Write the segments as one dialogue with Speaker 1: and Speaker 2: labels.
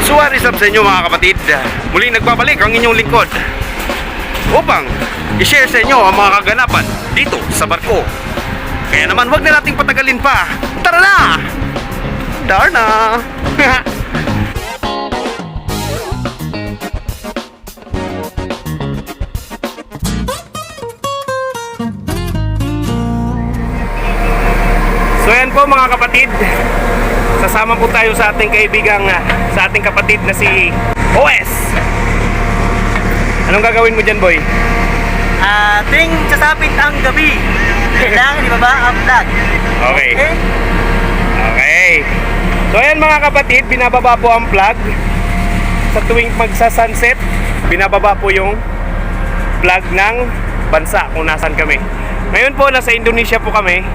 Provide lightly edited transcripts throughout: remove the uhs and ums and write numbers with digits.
Speaker 1: Suwaris up sa inyo mga kapatid. Muling nagbabalik ang inyong lingkod upang i-share sa inyo ang mga kaganapan dito sa barko. Kaya naman wag na nating patagalin pa. Tara na! Tara na! So yan po mga kapatid, sasama po tayo sa ating kaibigang, sa ating kapatid na si OS. Anong gagawin mo dyan, boy?
Speaker 2: Ating sasapit ang gabi. Kailangan ibaba ang vlog.
Speaker 1: Okay. Okay. So ayan mga kapatid, binababa po ang flag. Sa tuwing magsa-sunset, binababa po yung flag ng bansa kung nasan kami. Ngayon po, nasa Indonesia po kami.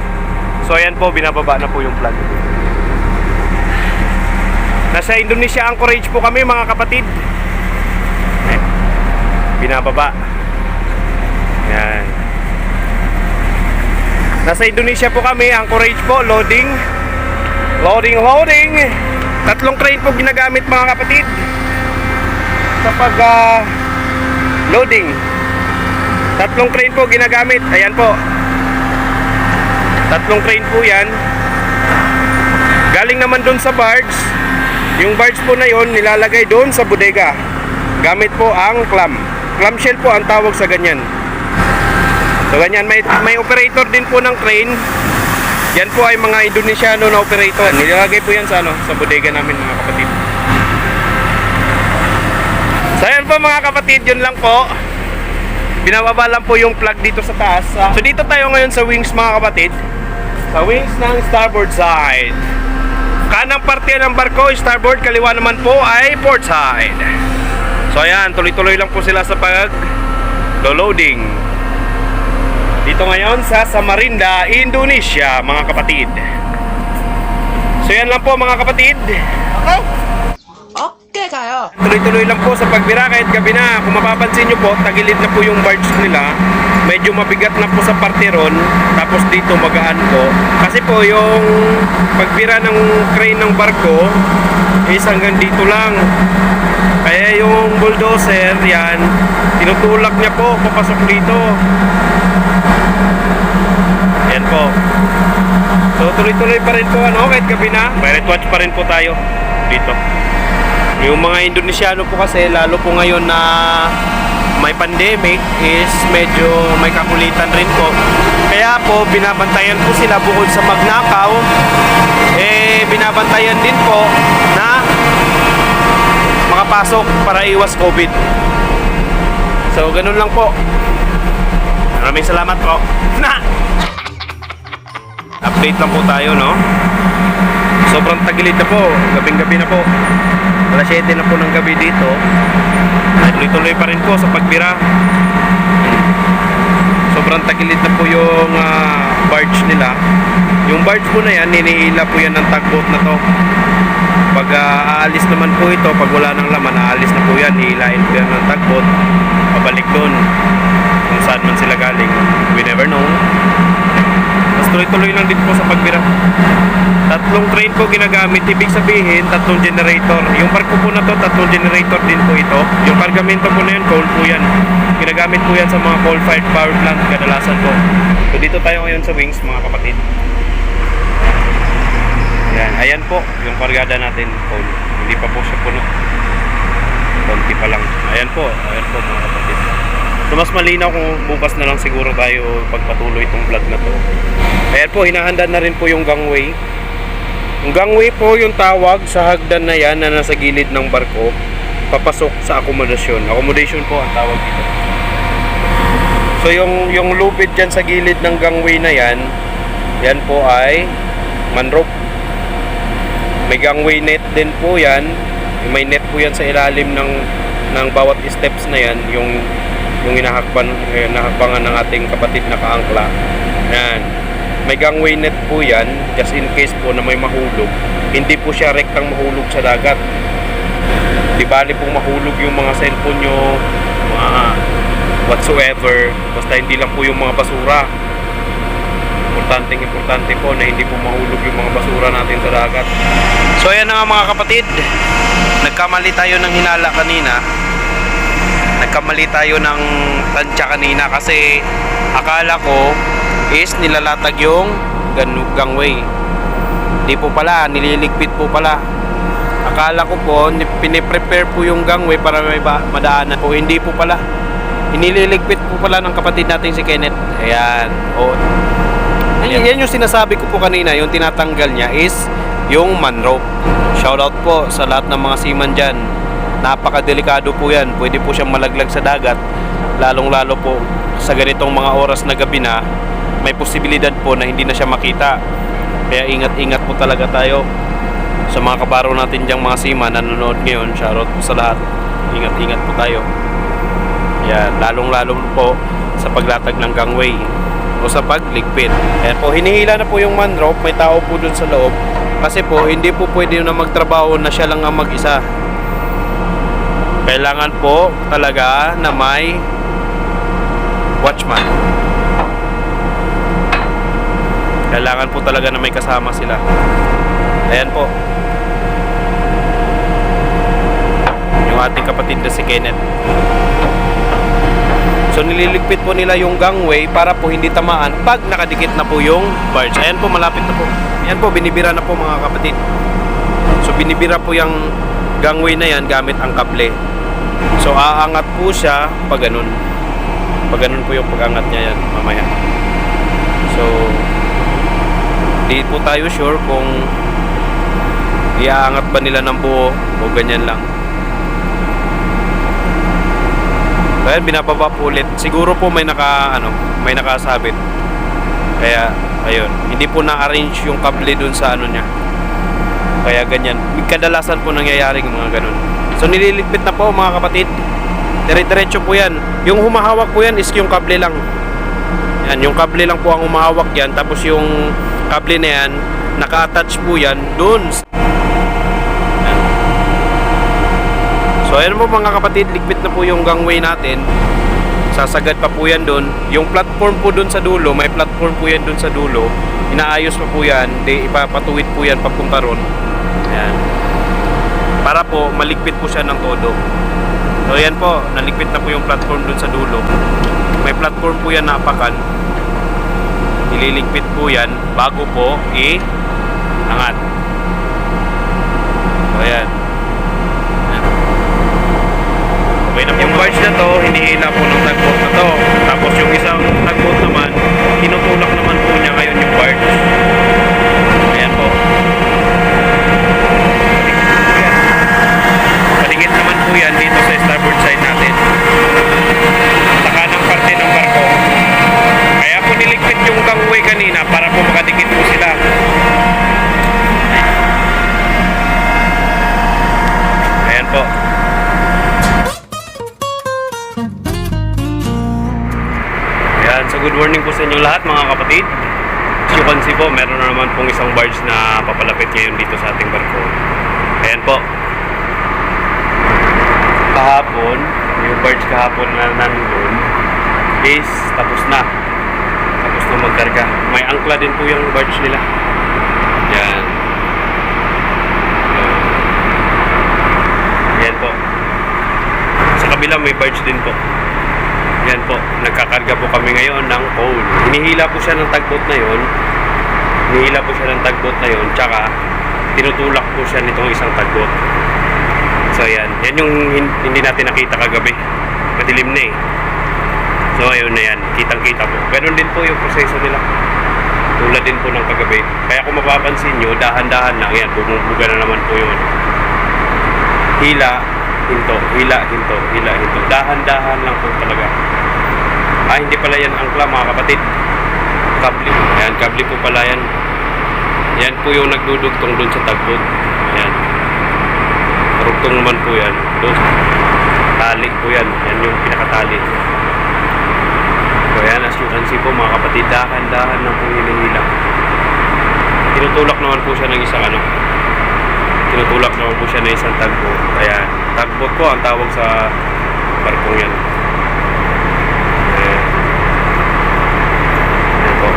Speaker 1: So ayan po, binababa na po yung flag. Nasa Indonesia Anchorage po kami mga kapatid. Binababa. Yan. Nasa Indonesia po kami, Anchorage po, loading. Loading. Tatlong crane po ginagamit mga kapatid sa pag loading. Tatlong crane po ginagamit. Ayan po. Tatlong crane po yan. Galing naman doon sa barge. Yung barge po na yon nilalagay doon sa bodega. Gamit po ang clamshell po ang tawag sa ganyan. So ganyan, may operator din po ng crane. Yan po ay mga Indonesiano na operator. Nilalagay po yan sa sa bodega namin mga kapatid. So yan po mga kapatid, yun lang po. Binababa lang po yung plug dito sa taas. So dito tayo ngayon sa wings mga kapatid. Sa wings ng starboard side. Kanang parte ng barko, starboard, kaliwa naman po ay port side. So ayan, tuloy-tuloy lang po sila sa pag-loading. Dito ngayon sa Samarinda, Indonesia mga kapatid. So yan lang po mga kapatid.
Speaker 2: Okay? Okay kayo.
Speaker 1: Tuloy-tuloy lang po sa pagbira kahit gabi na. Kung mapapansin nyo po, tagilid na po yung barge nila. Medyo mabigat na po sa parte ron. Tapos dito magaan po. Kasi po yung pagbira ng crane ng barko is hanggang dito lang. Kaya yung bulldozer yan, tinutulak niya po papasok dito. Yan po. So tuloy-tuloy pa rin po kahit gabi na. Pirate watch pa rin po tayo dito. Yung mga Indonesiano po kasi, lalo po ngayon na may pandemic, is medyo may kakulitan rin po. Kaya po, binabantayan po sila bukod sa magnakaw, binabantayan din po na makapasok para iwas COVID. So, ganun lang po. Maraming salamat po. Update lang po tayo, no? Sobrang tagilid na po. Gabing-gabi na po. Alas 7 na po ng gabi dito. Tuloy-tuloy pa rin po sa pagbira. Sobrang tagilid na po yung barge nila. Yung barge po na yan, niniila po yan ng tugboat na to. Pag aalis naman po ito, pag wala ng laman, aalis na po yan. Hihilain po yan ng tugboat. Pabalik doon. Kung saan man sila galing. We never know. Mas tuloy-tuloy lang din po sa pagbira. Tatlong crane po ginagamit, ibig sabihin tatlong generator. Yung barko po na to, tatlong generator din po ito. Yung kargamento po na yun, coal po yan. Ginagamit po yan sa mga coal-fired power plant kadalasan po. So dito tayo ngayon sa wings mga kapatid. Yan, ayan po yung kargada natin, coal. Hindi pa po siya puno. Konti pa lang. Ayan po mga kapatid. So mas malinaw kung bukas na lang siguro tayo pagpatuloy itong vlog na to. Ayan po, hinahanda na rin po yung gangway. Yung gangway po yung tawag sa hagdan na yan na nasa gilid ng barko papasok sa akomodasyon. Accommodation po ang tawag dito. So yung lupit dyan sa gilid ng gangway na yan, yan po ay manrope. May gangway net din po yan. May net po yan sa ilalim ng bawat steps na yan, yung hinahakbangan ng ating kapatid na kaangkla. Yan. May gangway net po yan, just in case po na may mahulog. Hindi po siya rektang mahulog sa dagat. Di bali pong mahulog yung mga cellphone nyo, mga whatsoever. Basta hindi lang po yung mga basura. Importante po na hindi po mahulog yung mga basura natin sa dagat. So ayan na nga mga kapatid, nagkamali tayo ng hinala kanina. Nagkamali tayo ng tansya kanina kasi akala ko is nilalatag yung gangway. Hindi po pala, nililigpit po pala. Akala ko po piniprepare po yung gangway para may madaanan po. Hindi po pala, inililigpit po pala ng kapatid natin si Kenneth. Ayan. O, yan yung sinasabi ko po kanina, yung tinatanggal niya is yung manrope. Shoutout po sa lahat ng mga seaman dyan. Napakadelikado po yan. Pwede po siyang malaglag sa dagat. Lalong lalo po sa ganitong mga oras na gabi na may posibilidad po na hindi na siya makita. Kaya ingat-ingat po talaga tayo. Sa mga kabaro natin dyang mga seaman na nanonood ngayon, shoutout po sa lahat. Ingat-ingat po tayo. Yan, lalong lalo po sa paglatag ng gangway o sa pagligpit. Ayan po, hinihila na po yung manrope. May tao po dun sa loob. Kasi po, hindi po pwede na magtrabaho na siya lang ang mag-isa. Kailangan po talaga na may watchman. Kailangan po talaga na may kasama sila. Ayan po. Yung ating kapatid na si Kenneth. So nililigpit po nila yung gangway para po hindi tamaan pag nakadikit na po yung barge. Ayan po, malapit na po. Ayan po, binibira na po mga kapatid. So binibira po yung gangway na yan gamit ang kable. So aangat po siya pag ganun. Pag ganun po yung pag-angat niya yan mamaya. So di po tayo sure kung iaangat ba nila ng buo o ganyan lang. Ayan, binababa po ulit. Siguro po may may nakasabit. Kaya ayun, hindi po na-arrange yung kable dun sa niya. Kaya ganyan. Kadalasan po nangyayari yung mga ganun. So nililigpit na po mga kapatid. Dire-diretso po yan. Yung humahawak po yan is yung kable lang. Yan, yung kable lang po ang humahawak yan. Tapos yung kable na yan, naka-attach po yan dun. So ayan po mga kapatid, ligpit na po yung gangway natin. Sasagad pa po yan dun. Yung platform po dun sa dulo, may platform po yan dun sa dulo. Inaayos pa po yan, ipapatuwid po yan papunta ron. Ayan. Para po maligpit po siya ng todo. So ayan po, naligpit na po yung platform dun sa dulo. May platform po yan na apakan. Ililigpit po yan bago po i-angat. So ayan. Yung barge na to, hinihila po ng tugboat na to. Tapos yung isang tugboat naman, tinutulak naman po niya ngayon yung barge. Ayan po. Paligid naman po yan dito sa starboard side natin. Sa kanang parte ng barko. Kaya po niligpit yung gangway kanina para po makadikit po sila. Ayan po. So good morning po sa inyo lahat mga kapatid. As you can see po, meron na naman pong isang barge na papalapit ngayon dito sa ating barko. Ayan po. Kahapon, yung barge kahapon na nandun is tapos na. Tapos na magkarga. May angkla din po yung barge nila. Yan. Ayan po. Sa kabila may barge din po. Yan po, nagkakarga po kami ngayon ng coal. Hinihila po siya ng tugboat na yon. Hinihila po siya ng tugboat na yon. Tsaka, tinutulak po siya nitong isang tugboat. So, yan. Yan yung hindi natin nakita kagabi. Madilim na eh. So, ayun na yan. Kitang-kita po. Ganun din po yung proseso nila. Tulad din po ng kagabi. Kaya kung mapapansin nyo, dahan-dahan lang. Yan, bumubuga na naman po yun. Hila, hinto, hila, hinto, hila, hinto. Dahan-dahan lang po talaga. Hindi pala yan angkla mga kapatid. Kable. Ayan, kable po pala yan. Yan po yung nagdudugtong dun sa tugboat. Ayan. Rugtong naman po yan. Doon. Tali po yan. Yan yung pinakatali. So ayan, as you can see po mga kapatid, dahan-dahan lang po hinihila. Tinutulak naman po siya ng isang tinutulak naman po siya ng isang tugboat. Ayan. Tugboat po ang tawag sa barkong yan. Ayan po.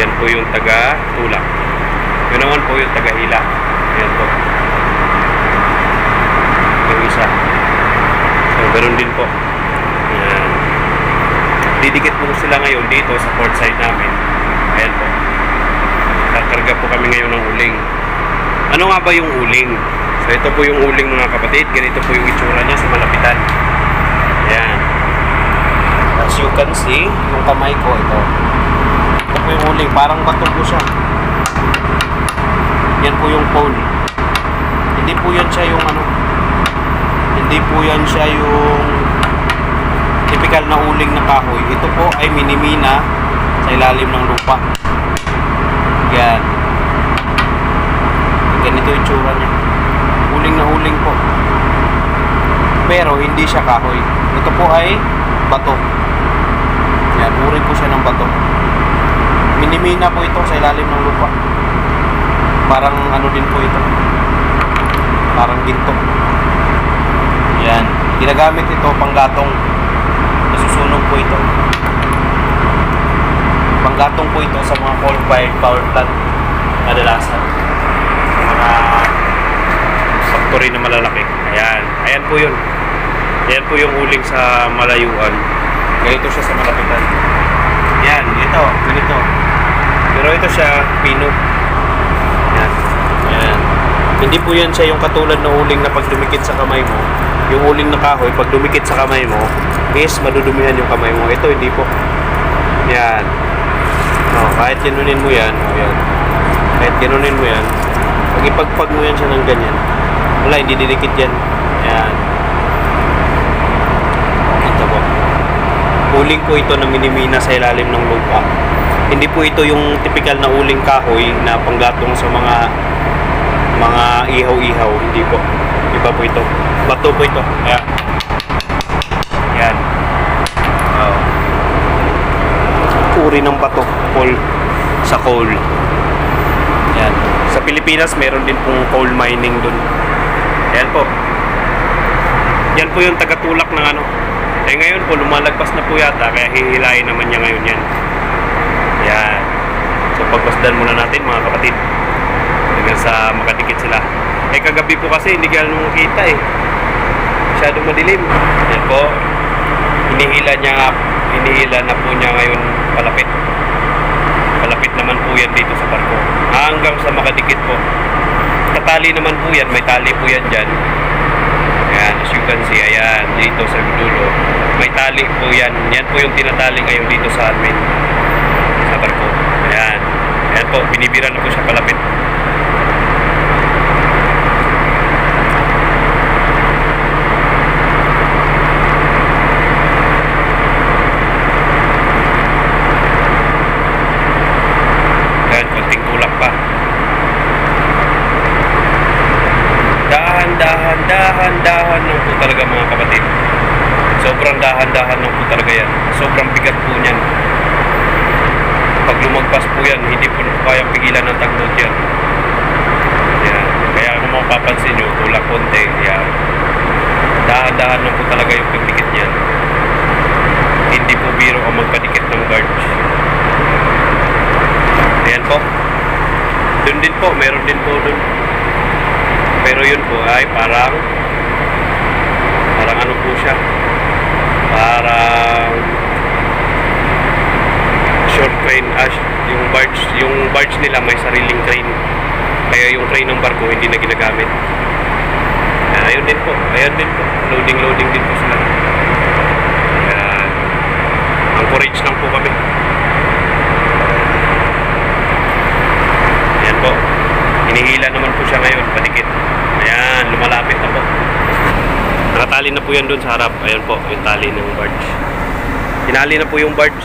Speaker 1: Yan po yung taga-tulak. Yun naman po yung taga-hila. Yan po. Yung isa. So, ganun din po. Yan. Didikit po sila ngayon dito sa port side namin. Ayan po. Kakarga po kami ngayon ng uling. Ano nga ba yung uling? So, ito po yung uling mga kapatid. Ganito po yung itsura niya sa malapitan. Ayan. As you can see, yung kamay ko ito. Ito po yung uling. Parang bato po siya. Yan po yung pole. Hindi po yan siya yung ano. Hindi po yan siya yung typical na uling na kahoy. Ito po ay minimina sa ilalim ng lupa. Yan. Ganito yung tsura niya. Uling na uling po. Pero hindi siya kahoy. Ito po ay bato. Yan, uri po siya ng bato. Minimina po ito sa ilalim ng lupa. Parang ano din po ito. Parang ginto. Yan. Ginagamit ito panggatong. Nasusunog po ito. Panggatong po ito sa mga coal-fired power plant. Kadalasan. Sa mga factory na malalaki. Ayan. Ayan po yun. Ayan po yung uling sa malayuan. Ganito siya sa malapitan. Yan. Ito. Ganito. Pero ito siya pino. Yan. Yan. Hindi po yan siya yung katulad na uling na pag dumikit sa kamay mo. Yung uling na kahoy, pag dumikit sa kamay mo, is madudumihan yung kamay mo. Ito, hindi po. Yan. No, kahit ganunin mo yan. O, yan. Kahit ganunin mo yan. Pag ipagpag mo yan siya ng ganyan, wala, hindi didikit yan. Yan. Ito po. Uling po ito na minimina sa ilalim ng lupa. Hindi po ito yung typical na uling kahoy na panggatong sa mga ihaw-ihaw. Hindi po. Iba po ito. Bato po ito. Ayan. Yan. Oh. Uri ng bato. Coal. Sa coal. Yan. Sa Pilipinas, meron din pong coal mining dun. Ayan po. Yan po yung tagatulak ng ano. Eh ngayon po, lumalagpas na po yata. Kaya hihilain naman niya ngayon yan. Yan. So pagpasdan muna natin mga kapatid. Hanggang sa makadikit sila. Eh kagabi po kasi hindi ganun makita eh. Masyadong madilim. Yan po. Hinihila na po niya ngayon palapit. Palapit naman po yan dito sa barko. Hanggang sa makadikit po. Katali naman po yan. May tali po yan dyan. Ayan, as you can see. Ayan, dito sa dulo. May tali po yan. Yan po yung tinatali ngayon dito sa amin. Sa barko. Ayan. Ayan po. Binibira na po siya palapit. Dahan-dahan lang po talaga mga kapatid. Sobrang dahan-dahan lang po talaga yan. Sobrang bigat po niyan. Pag lumagpas po yan, hindi po kayang pigilan ng taglot yan. Yan. Kaya kung mapapansin nyo, tulak konti. Yan. Dahan-dahan lang po talaga yung pagdikit niyan. Hindi po biro ang magpadikit ng barge. Ayan po. Doon din po, meron din po doon. Pero yun po ay parang ano po siya, parang short crane, yung barge nila may sariling crane, kaya yung crane ng barko hindi na ginagamit. Ayun din po, loading din po sila. Encourage lang po kami. Ayan po, hinihila naman po siya ngayon, padikit. Ayan, lumalapit na po. Nakatali na po yan dun sa harap. Ayan po, yung tali ng barge. Tinali na po yung barge.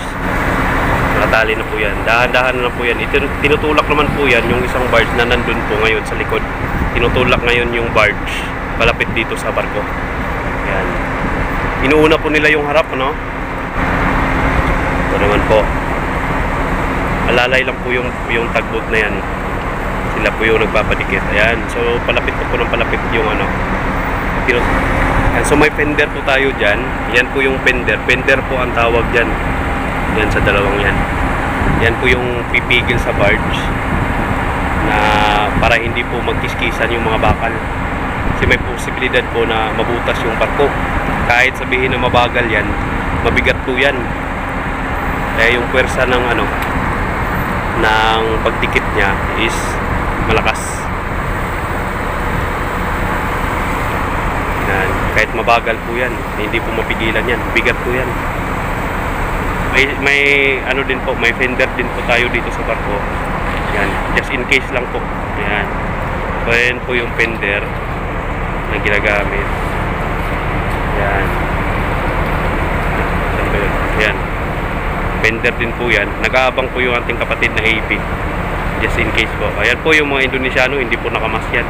Speaker 1: Nakatali na po yan. Dahan-dahan na po yan. Tinutulak naman po yan yung isang barge na nandun po ngayon sa likod. Tinutulak ngayon yung barge palapit dito sa barko. Ayan. Inuuna po nila yung harap, ano? Ito naman po. Alalay lang po yung tagboat na yan. Sila po yung nagpapadikit. Ayan. So, palapit po ng palapit yung ano. Ayan. So, may fender po tayo dyan. Yan po yung fender. Fender po ang tawag dyan. Yan sa dalawang yan. Yan po yung pipigil sa barge na para hindi po magkiskisan yung mga bakal. Kasi may posibilidad po na mabutas yung barko. Kahit sabihin na mabagal yan, mabigat po yan. Kaya yung pwersa ng ng pagdikit niya is malakas. Yan. Kahit mabagal po yan, hindi po mapigilan yan. Bigat po yan. May din po, may fender din po tayo dito sa barko. Yan, just in case lang po. Yan. So, yan po yung fender na ginagamit. Yan. Saan ba yun? Yan. Fender din po yan. Nag-aabang po yung ating kapatid na AP. Just in case po. Ayan po yung mga Indonesiano, hindi po nakamas yan.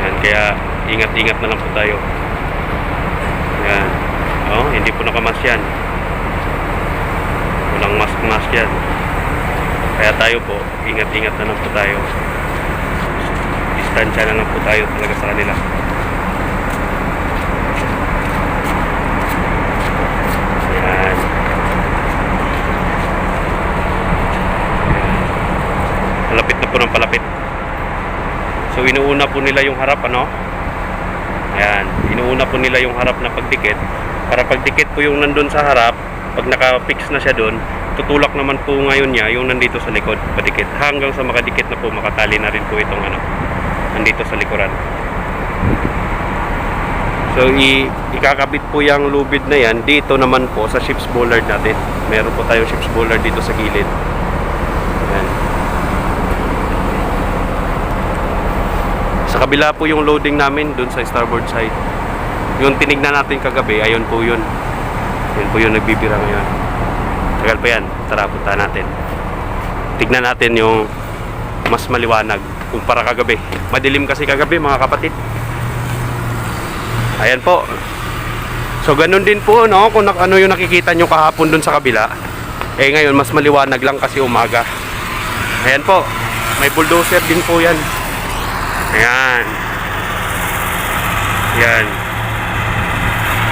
Speaker 1: Yan, kaya ingat-ingat na lang po tayo. Yan. Oh, hindi po nakamas yan. Walang mask yan. Kaya tayo po, ingat-ingat na lang po tayo. Distansya na lang po tayo talaga sa kanila. Yan. Palapit na po ng palapit. So inuuna po nila yung harap, Ayan, inuuna po nila yung harap na pagdikit. Para pagdikit po yung nandun sa harap, pag naka-fix na siya doon, tutulak naman po ngayon niya yung nandito sa likod, padikit. Hanggang sa makadikit na po, makatali na rin po itong nandito sa likuran. So ikakabit po yung lubid na yan dito naman po sa ship's bollard natin. Meron po tayong ship's bollard dito sa gilid. Ayan. Sa kabila po yung loading namin dun sa starboard side. Yung tinignan natin kagabi, ayun po yun. Yun po yung nagbibira ngayon. Tagal pa yan. Tara, punta natin. Tignan natin yung mas maliwanag kumpara kagabi. Madilim kasi kagabi, mga kapatid. Ayan po. So ganun din po, kung ano yung nakikita nyo kahapon dun sa kabila. Ngayon mas maliwanag lang kasi umaga. Ayan po. May bulldozer din po yan. Ayan. Yan.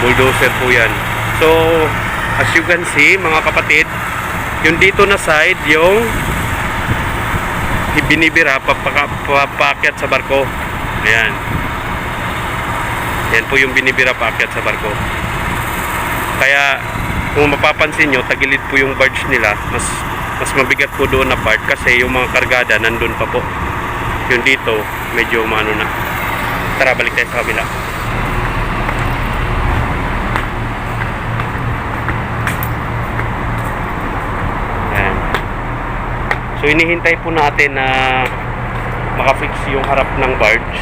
Speaker 1: Bulldozer po yan. So, as you can see, mga kapatid, yung dito na side, yung binibira, papakyat sa barko. Ayan. Yan po yung binibira, paakyat sa barko. Kaya, kung mapapansin nyo, tagilid po yung barge nila. Mas mabigat po doon na part kasi yung mga kargada nandun pa po. Yung dito, medyo maano na. Tara, balik tayo sa kabila. So inihintay po natin na makafix yung harap ng barge.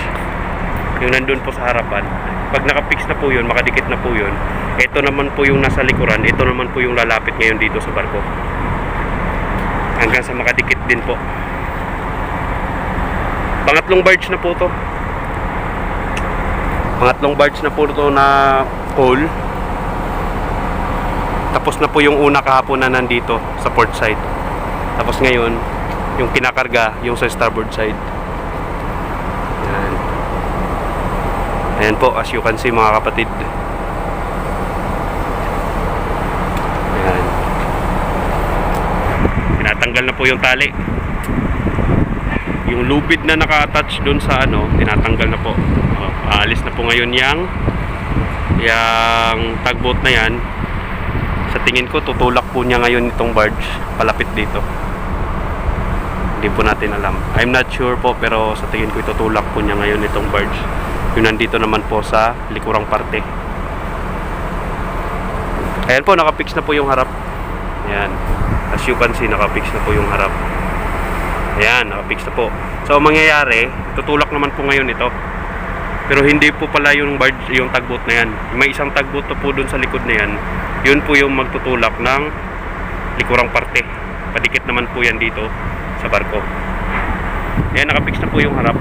Speaker 1: Yung nandun po sa harapan. Pag nakafix na po yun, makadikit na po yun, ito naman po yung nasa likuran, ito naman po yung lalapit ngayon dito sa barko. Hanggang sa makadikit din po. Pangatlong barge na po to. Pangatlong barge na po to na pole. Tapos na po yung una kahapon na nandito sa port side. Tapos ngayon, yung kinakarga, yung sa starboard side. Ayan. Ayan po, as you can see mga kapatid. Ayan. Tinatanggal na po yung tali. Yung lubid na naka-attach dun sa tinatanggal na po. Aalis na po ngayon yung tugboat na yan. Sa tingin ko, tutulak po niya ngayon itong barge palapit dito. Hindi po natin alam. I'm not sure po, pero sa tingin ko itutulak po niya ngayon itong barge. Yung nandito naman po sa likurang parte. Ayan po, nakapix na po yung harap. Ayan. As you can see, nakapix na po yung harap. Ayan, nakapix na po. So, ang mangyayari, tutulak naman po ngayon ito. Pero hindi po pala yung barge, yung tugboat na yan. May isang tugboat na po dun sa likod na yan. Yun po yung magtutulak ng likurang parte. Padikit naman po yan dito sa barko. Ayan, nakapix na po yung harap.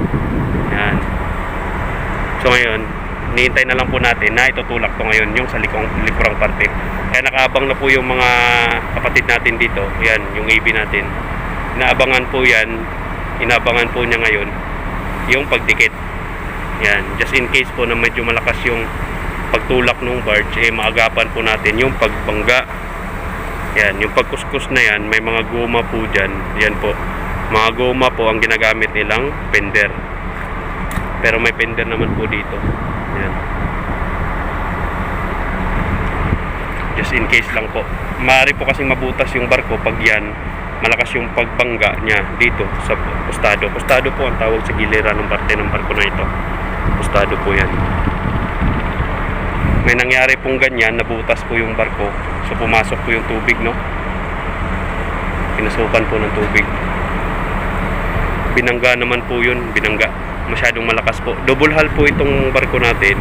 Speaker 1: Ayan. So ngayon, hinihintay na lang po natin na itutulak to ngayon yung sa likurang parte. Kaya nakaabang na po yung mga kapatid natin dito. Ayan, yung AB natin. Inaabangan po yan. Inaabangan po niya ngayon yung pagdikit. Ayan, just in case po na medyo malakas yung pagtulak ng barge, maagapan po natin yung pagbangga Yan, yung pagkuskus na yan, may mga goma po dyan. Yan po. Mga goma po ang ginagamit nilang fender. Pero may fender naman po dito. Yan. Just in case lang po. Maaari po kasing mabutas yung barko pag yan, malakas yung pagbangga niya dito sa kustado. Kustado po ang tawag sa giliran ng parte ng barko na ito. Kustado po yan. May nangyari pong ganyan, nabutas po yung barko. So pumasok po yung tubig, no? Pinasukan po ng tubig. Binangga naman po yun, binangga. Masyadong malakas po. Double hull po itong barko natin.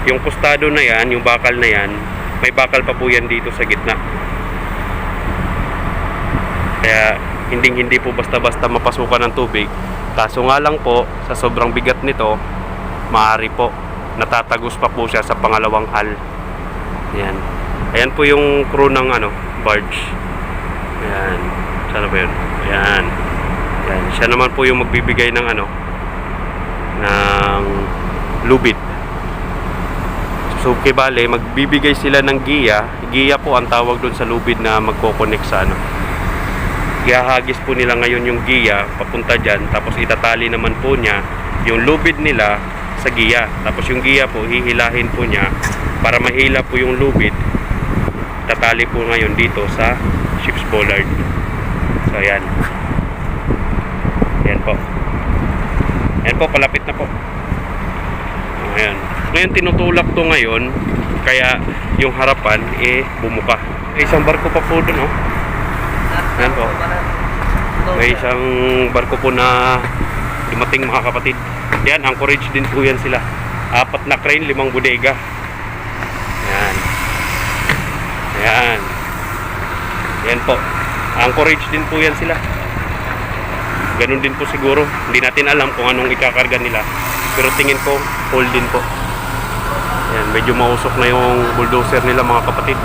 Speaker 1: Yung kustado na yan, yung bakal na yan, may bakal pa po yan dito sa gitna. Kaya hindi po basta-basta mapasukan ng tubig. Kaso nga lang po, sa sobrang bigat nito, maaari po natatagos pa po siya sa pangalawang hull. Ayan. Ayan po yung crew ng barge. Ayan. Sana ba yun? Ayan. Ayan. Siya naman po yung magbibigay ng ng lubid. So, bale, magbibigay sila ng giya. Giya po ang tawag doon sa lubid na magkoconnect sa Ihahagis po nila ngayon yung giya papunta dyan. Tapos itatali naman po niya yung lubid nila sa giya. Tapos yung giya po, hihilahin po niya para mahila po yung lubid. Tatali po ngayon dito sa ship's bollard. So, ayan. Ayan po. Ayan po, palapit na po. Ayan. Ngayon, tinutulak to ngayon. Kaya, yung harapan, bumuka. May isang barko pa po dun, Ayan po. May isang barko po na dumating, mga kapatid. Yan, anchorage din po yan sila. 4 na crane, 5 bodega. Yan. Yan. Yan po. Anchorage din po yan sila. Ganun din po siguro. Hindi natin alam kung anong ikakarga nila. Pero tingin ko, full din po. Yan, medyo mausok na yung bulldozer nila, mga kapatid.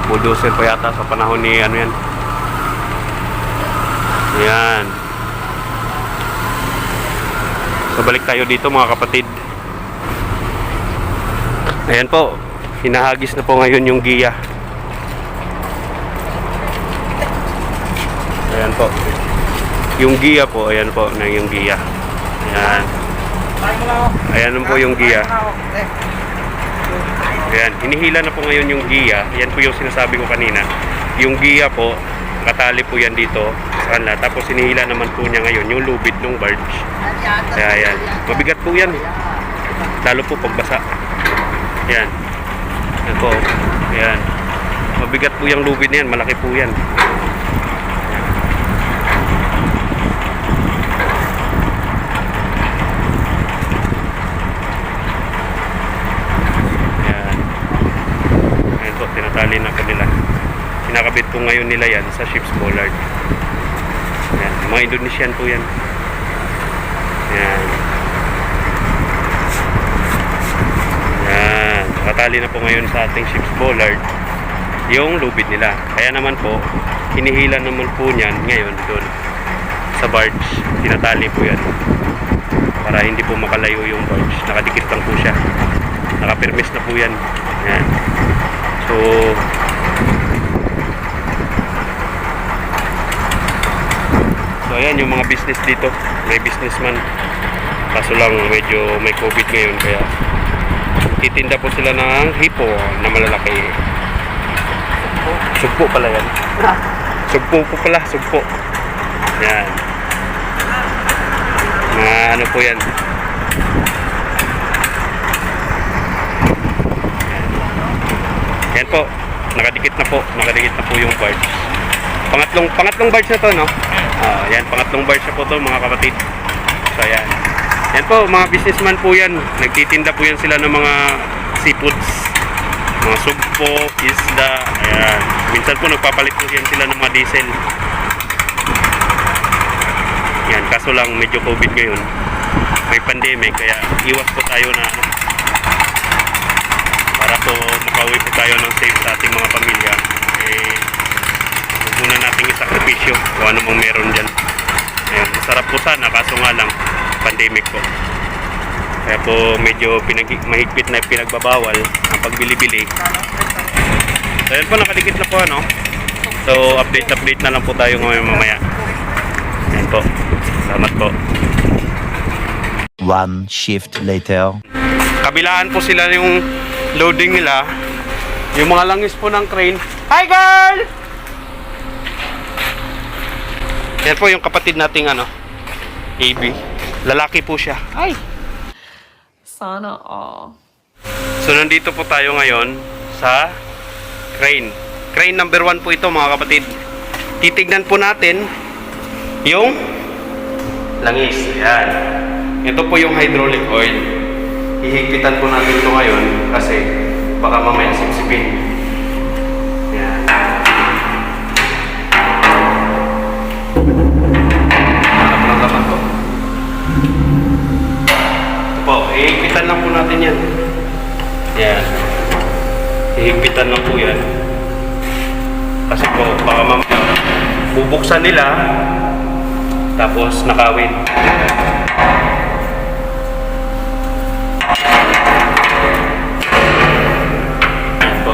Speaker 1: Bulldozer pa yata sa panahon ni yan. Yan. So balik tayo dito, mga kapatid. Ayan po, hinahagis na po ngayon yung giya. Ayan po. Yung giya po, ayan po na yung giya. Ayan. Ayan po yung giya. Ayan, hinihila na po ngayon yung giya. Ayan po yung sinasabi ko kanina. Yung giya po, katali po yan dito sa kanila. Tapos hinihila naman po niya ngayon yung lubid ng barge. Kaya ayan, mabigat po yan. Lalo po pagbasa. Ayan. Ayan po. Ayan. Mabigat po yung lubid na yan. Malaki po yan. Ayan. Ayan po, tinatali na po nila. Kinakabit po ngayon nila yan sa ship's bollard. Ayan. Mga Indonesian po yan. Ayan. Ayan. Nakatali na po ngayon sa ating ship's bollard yung lubid nila. Kaya naman po, hinihila naman po niyan ngayon doon sa barge. Tinatali po yan para hindi po makalayo yung barge. Nakadikit lang po siya. Nakapirmis na po yan. Ayan. So ayan yung mga business dito. May businessman. Kaso lang medyo may COVID ngayon kaya titinda po sila ng hipo na malalaki. Sugpo pala yan. Sugpo po pala. Sugpo. Yan. Mga ano po yan. Yan po. Nakadikit na po. Nakadikit na po yung barge. Pangatlong barge na to, no? Yan, pangatlong barge na po to, mga kapatid. So, yan. Yan po, mga businessman po yan. Nagtitinda po yan sila ng mga seafoods. Mga sugpo, isda. Ayan. Minsan po nagpapalit po yan sila ng mga diesel. Yan, kaso lang medyo COVID ngayon. May pandemic, kaya iwas po tayo na para po makauwi po tayo ng safe sa ating mga pamilya. Huwag muna nating isakripisyo kung ano mang meron dyan. Ayan, masarap po sana, kaso nga lang pandemic po. Kaya po medyo mahigpit na pinagbabawal ang pagbili-bili. So So yan po, nakadikit na po ano. So update na lang po tayo ngayon mamaya. Yan po. Salamat po.
Speaker 3: One shift later.
Speaker 1: Kabilaan po sila yung loading nila. Yung mga langis po ng crane. Hi girl! Yan po yung kapatid nating ano, AB. Lalaki po siya. Hi!
Speaker 4: Sana all.
Speaker 1: So nandito po tayo ngayon sa crane. Crane number 1 po ito mga kapatid. Titignan po natin yung langis. Yan. Ito po yung hydraulic oil. Hihigpitan po natin ito ngayon kasi baka mamaya sipsipin. Yan. Hanap lang naman po. Ito po, hihigpitan lang po natin yan. Yan. Hihigpitan lang po yan. Kasi po, baka mamaya bubuksan nila tapos nakawin. Yan po.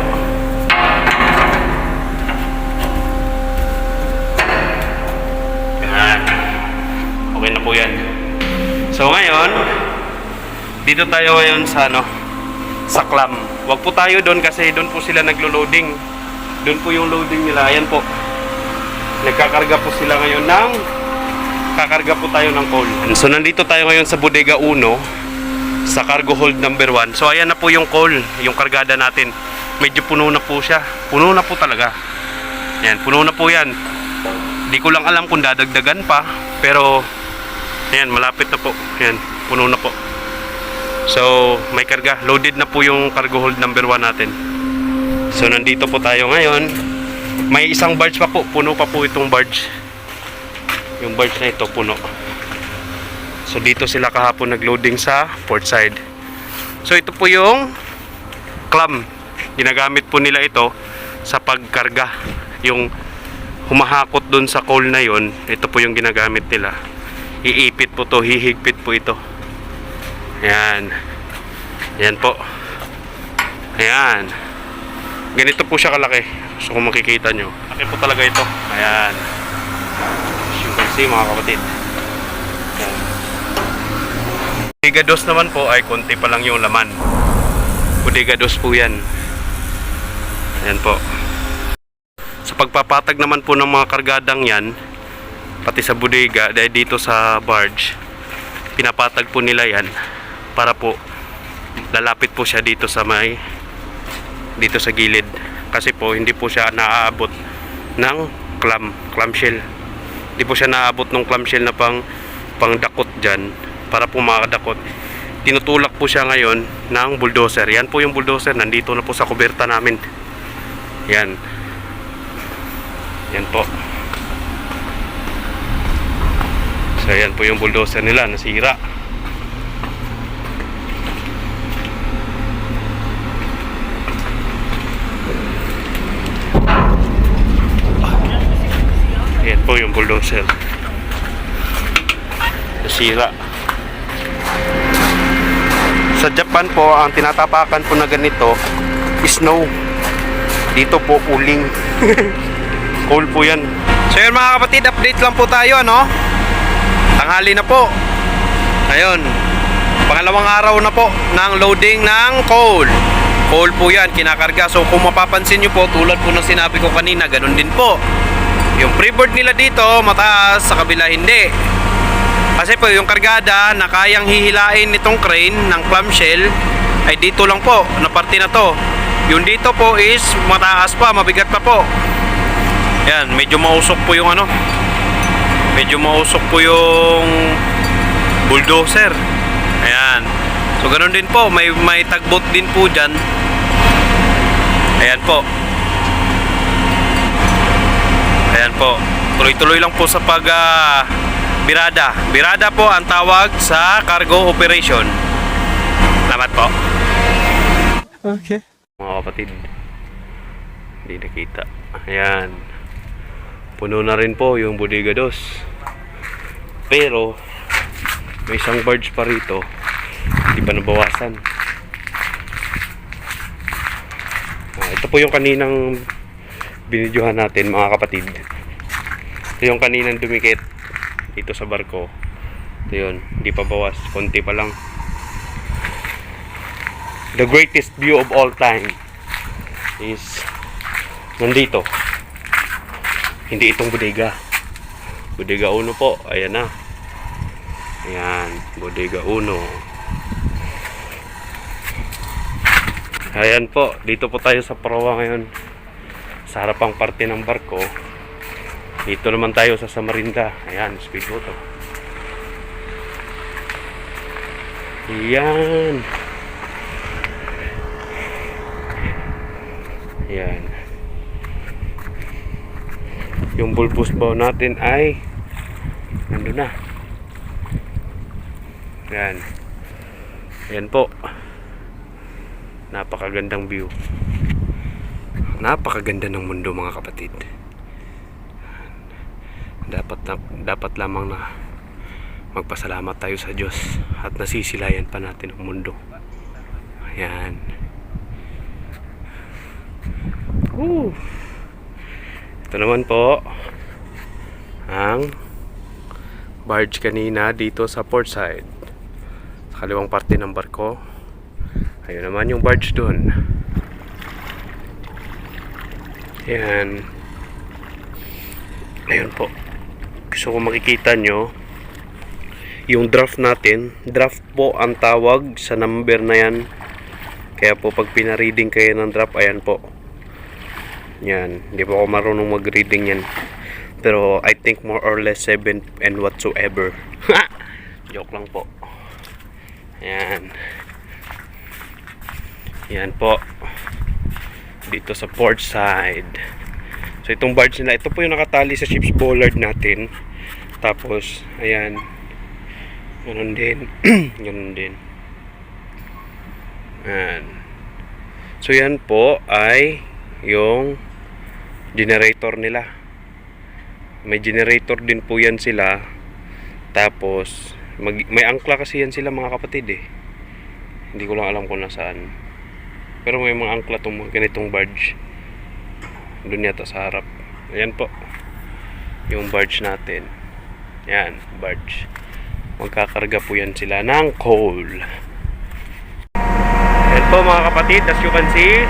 Speaker 1: Yan. Okay na po yan. So ngayon, dito tayo ngayon sa ano, sa clam. Wag po tayo doon kasi doon po sila naglo-loading. Doon po yung loading nila. Ayan po. Nagkakarga po sila ngayon ng kakarga po tayo ng coal. So nandito tayo ngayon sa Bodega 1 sa cargo hold number 1. So ayan na po yung coal, yung kargada natin. Medyo puno na po siya. Puno na po talaga. Ayan, puno na po yan. Di ko lang alam kung dadagdagan pa. Pero ayan, malapit na po. Ayan, puno na po. So may karga. Loaded na po yung cargo hold number 1 natin. So nandito po tayo ngayon. May isang barge pa po. Puno pa po itong barge. Yung barge na ito puno. So dito sila kahapon nagloading sa port side. So ito po yung clam. Ginagamit po nila ito sa pagkarga. Yung humahakot dun sa coal na yon, ito po yung ginagamit nila. Iipit po to, hihigpit po ito. Ayan. Ayan po. Ayan. Ganito po siya kalaki. So kung makikita nyo, laki po talaga ito. Ayan. As you can see mga kapatid. Ayan. Bodega 2 naman po ay konti pa lang yung laman. Bodega 2 po yan. Ayan po. Sa pagpapatag naman po ng mga kargadang yan, pati sa bodega, dahil dito sa barge, pinapatag po nila yan para po lalapit po siya dito sa dito sa gilid. Kasi po hindi po siya naaabot ng clamshell. Hindi po siya naaabot ng clamshell na pang dakot dyan. Para po makadakot, tinutulak po siya ngayon ng bulldozer. Yan po yung bulldozer, nandito na po sa kuberta namin. Yan. Yan po. So yan po yung bulldozer nila, nasira. Yan po yung bulldozer. Nasira. Sa Japan po, ang tinatapakan po na ganito, snow. Dito po, uling. Cool po yan. So yun mga kapatid, update lang po tayo, ano? Tanghali na po. Ayun. Pangalawang araw na po ng loading ng coal. Coal po yan, kinakarga. So kung mapapansin nyo po, tulad po ng sinabi ko kanina, ganun din po. Yung freeboard nila dito, mataas, sa kabila hindi. Kasi po yung kargada na kayang hihilain nitong crane ng clamshell ay dito lang po, na parte na to. Yung dito po is mataas pa, mabigat pa po. Yan, medyo mausok po yung ano. Medyo mausok po yung bulldozer. Ayan. So ganoon din po, may tagbot din po diyan. Ayan po. Ayan po. Tuloy-tuloy lang po sa birada. Birada po ang tawag sa cargo operation. Salamat po.
Speaker 3: Okay.
Speaker 1: Mga kapatid, hindi nakita. Ayan. Puno na rin po yung Bodega 2. Pero may isang barge pa rito. Hindi pa nabawasan. Ito Ito po yung kaninang binidyohan natin mga kapatid. Ito yung kaninang dumikit dito sa barko. Ito yun, hindi pa bawas, konti pa lang. The greatest view of all time is nandito. Hindi itong bodega. Bodega 1 po, ayan na. Ayan, bodega 1. Ayan po, dito po tayo sa proa ngayon. Sa harapang parte ng barko. Dito naman tayo sa Samarinda. Ayan, speedboat to. Ayan. Ayan. Yung bulbous bow natin ay nandun na. Ayan. Ayan po. Napakagandang view. Napakaganda ng mundo mga kapatid. Dapat lamang na magpasalamat tayo sa Diyos at nasisilayan pa natin ang mundo. Ayan. Ito naman po ang barge kanina dito sa port side. Sa kaliwang parte ng barko. Ayun naman yung barge doon. Ayan. Ayun po. Gusto ko makikita nyo yung draft natin. Draft po ang tawag sa number na yan. Kaya po pag pinareading kayo ng draft, ayan po. Yan. Hindi po ako marunong mag-reading yan. Pero I think more or less 7 and whatsoever. Joke lang po. Ayan. Yan po. Dito sa port side. So itong barge nila, ito po yung nakatali sa ship's bollard natin. Tapos, ayan. Ganun din. Ganun din. Ayan. So yan po ay yung generator nila. May generator din po yan sila. Tapos, may angkla kasi yan sila mga kapatid eh. Hindi ko lang alam kung nasaan. Pero may mga angkla itong mga ganitong barge. Doon yata sa harap. Ayan po. Yung barge natin. Yan, barge. Magkakarga po yan sila ng coal. Ayan po mga kapatid, as you can see,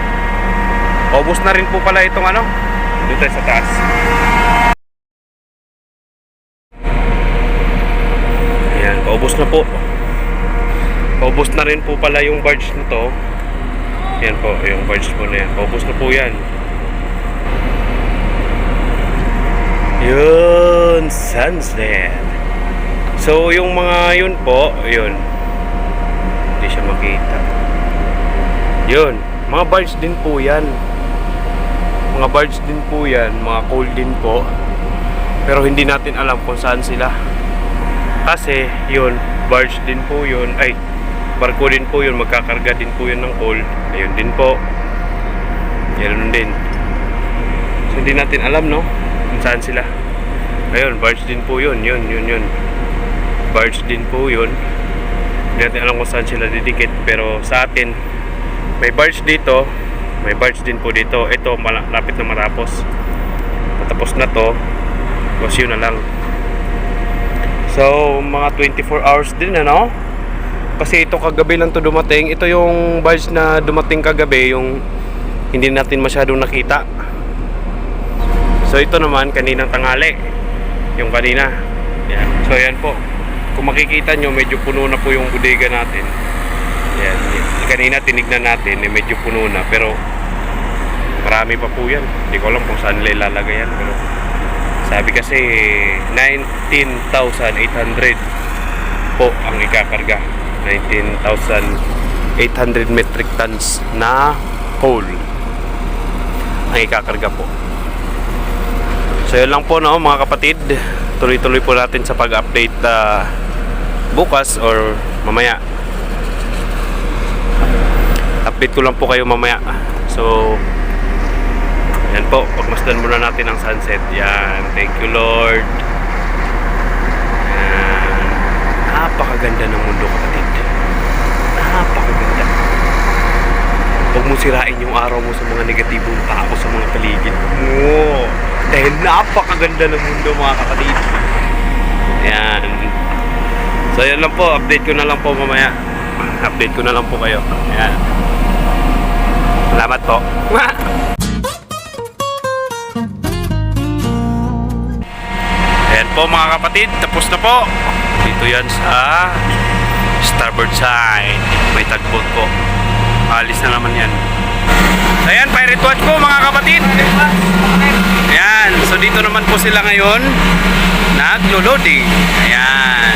Speaker 1: ubos na rin po pala itong ano. Doon tayo sa taas. Ayan, paubos na po. Paubos na rin po pala yung barge na to. Yan po, yung barge po na yan. Paubos na po yan. Yun, sunset. So, yung mga yun po, yun. Hindi siya makita. Yun, mga barge din po yan. Mga barge din po yan, mga coal din po. Pero hindi natin alam kung saan sila. Kasi, yun, barge din po yun. Ay, barko din po yun, magkakarga din po yun ng coal. Ayun din po. Yan din. So hindi natin alam no kung saan sila. Ayun, barge din po yun. Yun. Barge din po yun. Hindi natin alam kung saan sila didikit. Pero sa atin, may barge dito, may barge din po dito. Ito, malapit na matapos. Matapos na to. Tapos yun na lang. So, mga 24 hours din ano. Kasi ito kagabi lang to dumating. Ito yung barge na dumating kagabi, yung hindi natin masyadong nakita. So ito naman kaninang tanghali. Yung kanina. Yan. So yan po. Kung makikita nyo, medyo puno na po yung bodega natin. Yan. Kanina tinignan natin, medyo puno na. Pero marami pa po yan. Hindi ko alam kung saan nila ilalagay yan. Pero sabi kasi 19,800 po ang ikakarga. 19,800 metric tons na coal ang ikakarga po. So yun lang po no mga kapatid. Tuloy-tuloy po natin sa pag-update bukas or mamaya. Update ko lang po kayo mamaya. So yan po, pagmasdan muna natin ang sunset. Yan, thank you Lord. Yan. Napakaganda ng mundo kapatid. Napakaganda. Huwag mo sirain yung araw mo sa mga negatibong tao sa mga paligid mo. Dahil napakaganda ng mundo mga kapatid. Ayan. So yan lang po, update ko na lang po mamaya. Update ko na lang po kayo. Ayan. Salamat po. Ayan po mga kapatid, tapos na po. Dito yan sa starboard side. May tagbot po. Alis na naman yan. Ayan, pirate watch po mga kapatid. Ayan, so dito naman po sila ngayon. Naglo-loading. Ayan.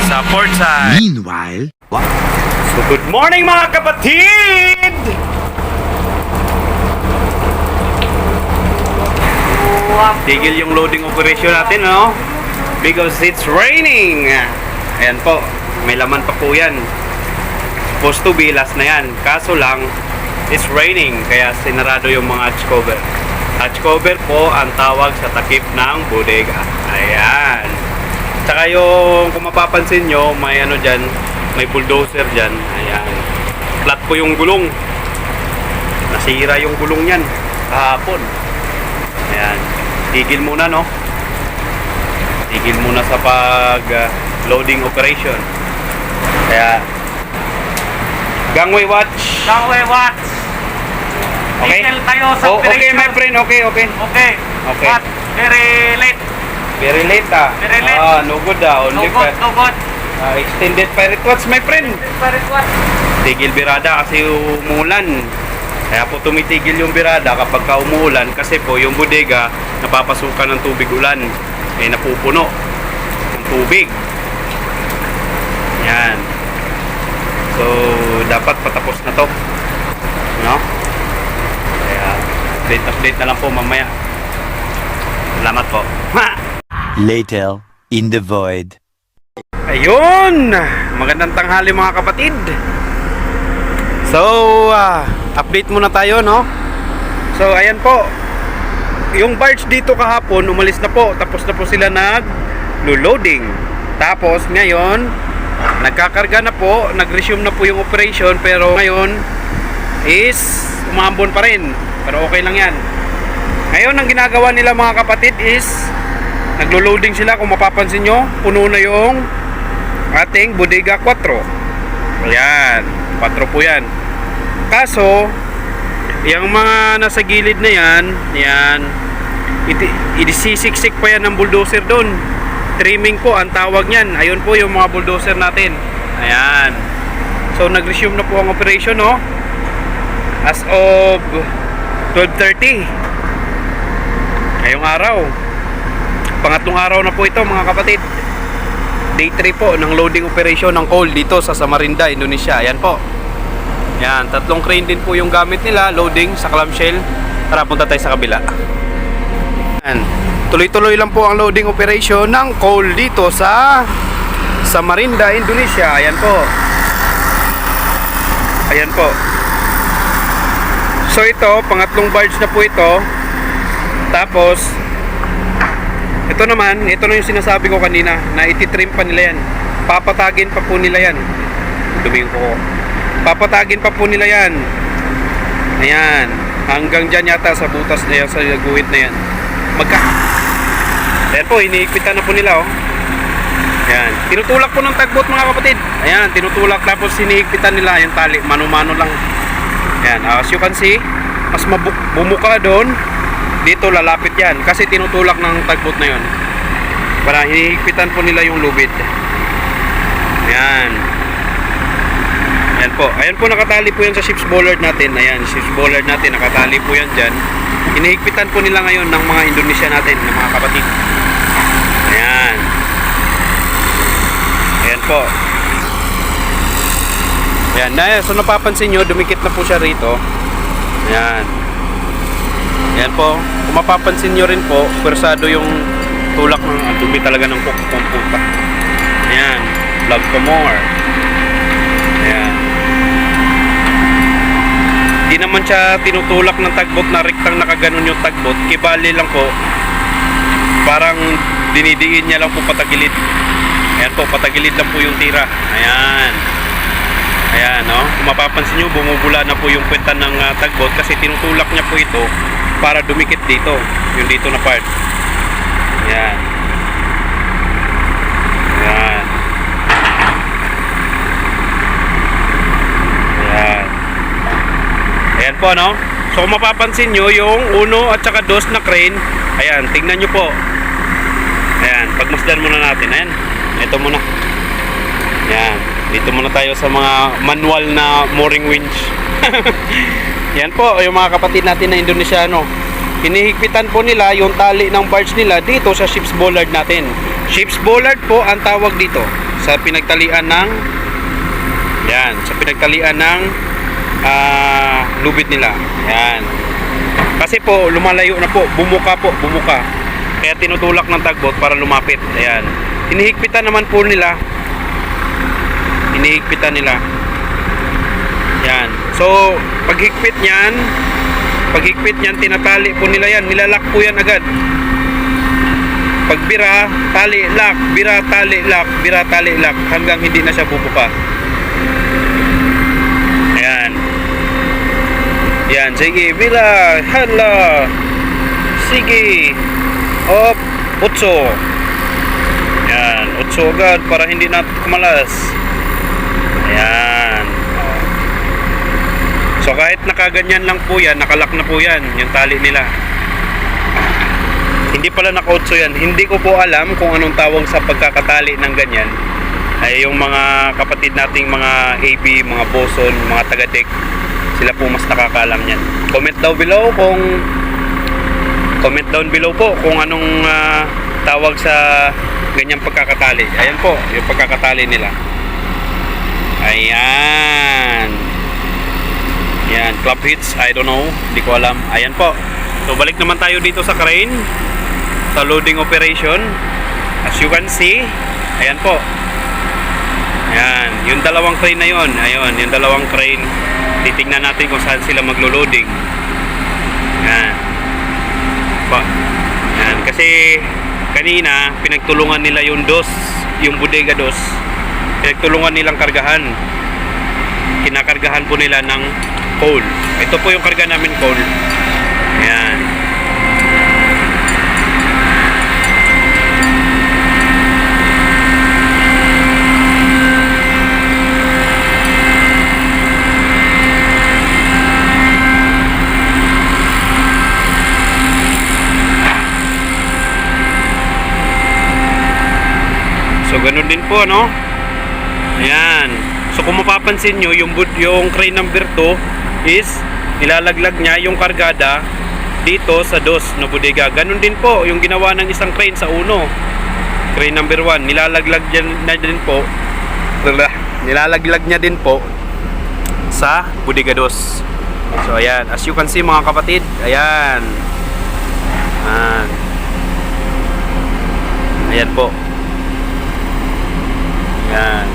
Speaker 1: Sa port side.
Speaker 3: Meanwhile, what?
Speaker 1: So good morning mga kapatid! Tigil yung loading operation natin, no? Because it's raining. Ayan po, may laman pa po yan. Supposed to be last na yan. Kaso lang, it's raining. Kaya sinarado yung mga hatch cover. Hatch cover po ang tawag sa takip ng bodega. Ayan. Tsaka yung, kung mapapansin nyo, may ano dyan, may bulldozer dyan. Ayan. Flat po yung gulong. Nasira yung gulong yan kahapon. Ayan. Tigil muna, no? Tigil muna sa pag loading operation. Kaya gangway watch.
Speaker 2: Gangway watch.
Speaker 1: Okay?
Speaker 2: Tigil tayo sa
Speaker 1: Oh, okay
Speaker 2: operation.
Speaker 1: my friend, okay.
Speaker 2: Okay.
Speaker 1: Okay.
Speaker 2: But very late.
Speaker 1: Very late ah.
Speaker 2: Very late.
Speaker 1: Ah, no good ah. Only
Speaker 2: No good, no good.
Speaker 1: extended pirate watch my friend.
Speaker 2: Pirate watch.
Speaker 1: Tigil birada kasi umuulan. Kaya po tumitigil yung birada kapag ka umuulan kasi po yung bodega napapasukan ng tubig ulan. Eh napupuno ng tubig. Yan. So dapat patapos na to. No? Kaya update na lang po mamaya. Salamat po.
Speaker 3: Later, in the void.
Speaker 1: Ayun! Magandang tanghali mga kapatid. So, update muna tayo, no? So, ayan po. Yung barge dito kahapon, umalis na po. Tapos na po sila nag-loading. Tapos, ngayon, nagkakarga na po. Nag-resume na po yung operation. Pero ngayon, is umambon pa rin. Pero okay lang yan. Ngayon, ang ginagawa nila mga kapatid is naglo-loading sila. Kung mapapansin nyo, puno na yung ating bodega 4. Ayan, 4 po yan. Kaso, yung mga nasa gilid na yan, isisiksik pa yan ng bulldozer doon. Trimming po ang tawag niyan. Ayun po yung mga bulldozer natin. Ayan. So, nag-resume na po ang operation, no? As of 12:30 ngayong araw. Pangatlong araw na po ito mga kapatid. Day 3 po ng loading operation ng coal dito sa Samarinda, Indonesia. Ayan po. Yan, 3 crane din po yung gamit nila, loading sa clamshell. Tara, punta tayo sa kabila. Yan. Tuloy-tuloy lang po ang loading operation ng coal dito sa Samarinda, Indonesia. Ayan po. Ayan po. So ito, pangatlong barge na po ito. Tapos ito naman, ito na yung sinasabi ko kanina na ititrim pa nila yan. Papatagin pa po nila yan. Dumingin ko. Papatagin pa po nila yan. Ayan. Hanggang dyan yata sa butas na yan, sa guhit na yan. Ayan po, iniikpitan na po nila, oh. Ayan. Tinutulak po ng tagbot mga kapatid. Ayan, tinutulak tapos iniikpitan nila yung tali. Mano-mano lang. Ayan, as you can see, mas bumuka doon. Dito lalapit yan kasi tinutulak ng tagbot na yon para hinihigpitan po nila yung lubid. Ayan. Ayan po. Ayan po, nakatali po yan sa ship's bollard natin. Ayan, ship's bollard natin, nakatali po yan dyan. Hinihigpitan po nila ngayon ng mga Indonesia natin, ng mga kapatid. Ayan. Ayan po. Ayan. So napapansin nyo, dumikit na po siya rito. Ayan. Ayan po. Kung mapapansin nyo rin po, pwersado yung tulak ng dumi talaga ng pupa. Ayan. Vlog to more. Ayan. Di naman siya tinutulak ng tagbot na rektang nakaganon yung tagbot. Kibali lang po. Parang dinidiin niya lang po patagilid. Ayan po, patagilid lang po yung tira. Ayan. Ayan, no? Kung mapapansin nyo, bumubula na po yung kwenta ng tugboat kasi tinutulak niya po ito para dumikit dito. Yung dito na part. Ayan. Ayan. Ayan. Ayan po, no? So, kung mapapansin nyo, yung 1 at saka 2 na crane, ayan, tingnan nyo po. Ayan, pagmasdan muna natin. Ayan, ito muna. Ayan, dito muna tayo sa mga manual na mooring winch. Yan po, yung mga kapatid natin na Indonesiano. Hinihigpitan po nila yung tali ng barge nila dito sa ship's bollard natin. Ship's bollard po ang tawag dito sa pinagtalian ng sa pinagtalian ng lubid nila. Yan. Kasi po, lumalayo na po. Bumuka. Kaya tinutulak ng tugboat para lumapit. Ayan. Hinihigpitan naman po nila. Yan. So, paghigpit niyan, tinatali po nila yan. Nilalak po yan agad. Pagbira, tali, lock, bira, tali, lock, bira, tali, lock, hanggang hindi na siya bubuka. Ayan. Yan, sige, bira, hala. Sige. Op, 8. Yan, 8 agad para hindi na kumalas. Ayan. So kahit nakaganyan lang po yan, nakalak na po yan, yung tali nila. Hindi pala naka-8 yan. Hindi ko po alam kung anong tawag sa pagkakatali ng ganyan. Ay yung mga kapatid nating mga AB, mga boson, mga taga-deck, sila po mas nakakaalam yan. Comment down below po kung anong tawag sa ganyang pagkakatali. Ayan po, yung pagkakatali nila. Ayan. Ayan, club hits, I don't know, hindi ko alam. Ayan po. So balik naman tayo dito sa crane, sa loading operation. As you can see, ayan po. Ayan, yung dalawang crane na yun. Ayun, yung dalawang crane. Titingnan natin kung saan sila maglo-loading. Ayan. Ayan, kasi kanina pinagtulungan nila yung yung bodega dos. Pinagtulungan nilang kargahan. Kinakargahan po nila ng coal. Ito po yung karga namin, coal. Ayan. So ganun din po, no? Ayan. So kung mapapansin nyo, yung crane number 2 is nilalaglag niya yung kargada dito sa dos na bodega. Ganun din po yung ginawa ng isang crane sa uno. Crane number 1, nilalaglag niya din po sa bodega dos. So ayan, as you can see mga kapatid, ayan. Ayan po. Ayan.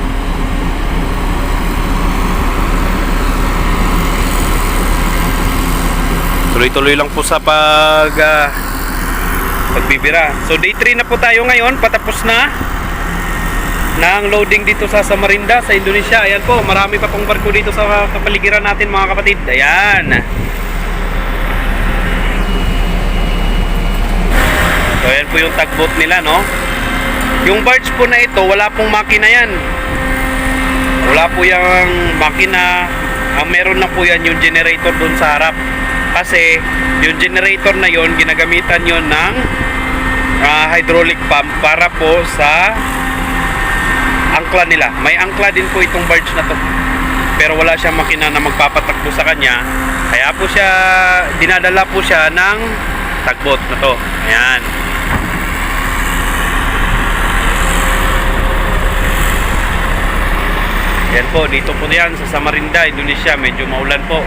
Speaker 1: Tuloy-tuloy lang po sa pagbibira. So day 3 na po tayo ngayon. Patapos na ng loading dito sa Samarinda, sa Indonesia. Ayan po, marami pa pong barko dito sa kapaligiran natin mga kapatid. Ayan. So ayan po yung tugboat nila, no? Yung barge po na ito, wala pong makina yan. Wala po yung makina. Ang meron lang po yan yung generator dun sa harap. Kasi yung generator na yon ginagamitan yon ng hydraulic pump para po sa angkla nila. May angkla din po itong barge na to, pero wala siyang makina na magpapatakbo sa kanya, kaya po siya dinadala po siya ng tugboat na to. Ayan. Yan po, dito po yan sa Samarinda, Indonesia. Medyo maulan po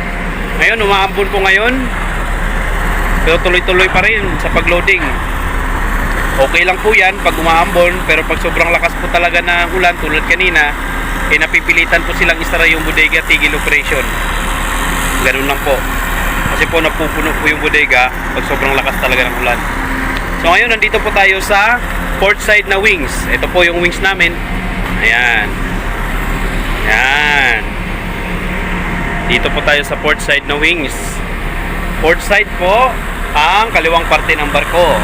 Speaker 1: ngayon, umaambon po ngayon, pero tuloy-tuloy pa rin sa pagloading. Okay lang po yan pag umaambon, pero pag sobrang lakas po talaga na ulan tulad kanina, napipilitan po silang isara yung bodega, tigil operation. Ganun lang po, kasi po napupuno po yung bodega pag sobrang lakas talaga ng ulan. So ngayon, nandito po tayo sa port side na wings. Ito po yung wings namin. Ayan. Ayan. Dito po tayo sa port side na wings. Port side po ang kaliwang parte ng barko.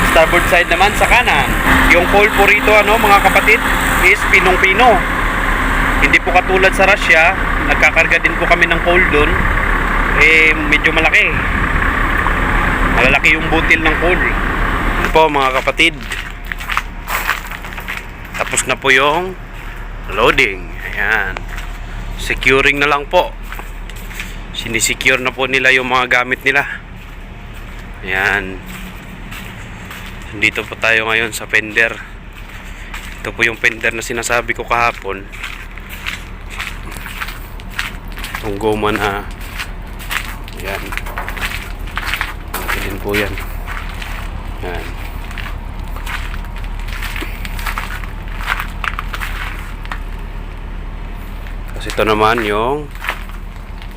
Speaker 1: Starboard side naman sa kanan. Yung coal po rito, mga kapatid, is pinong-pino. Hindi po katulad sa Russia, nagkakarga din po kami ng coal doon. Medyo malaki. Malalaki yung butil ng coal. Yan po mga kapatid. Tapos na po yung loading. Ayan. Securing na lang po. Sinisecure na po nila yung mga gamit nila. Ayan. Dito po tayo ngayon sa fender. Ito po yung fender na sinasabi ko kahapon. Itong goma na ayan. Ayan po yan. Ayan. Kasi ito naman yung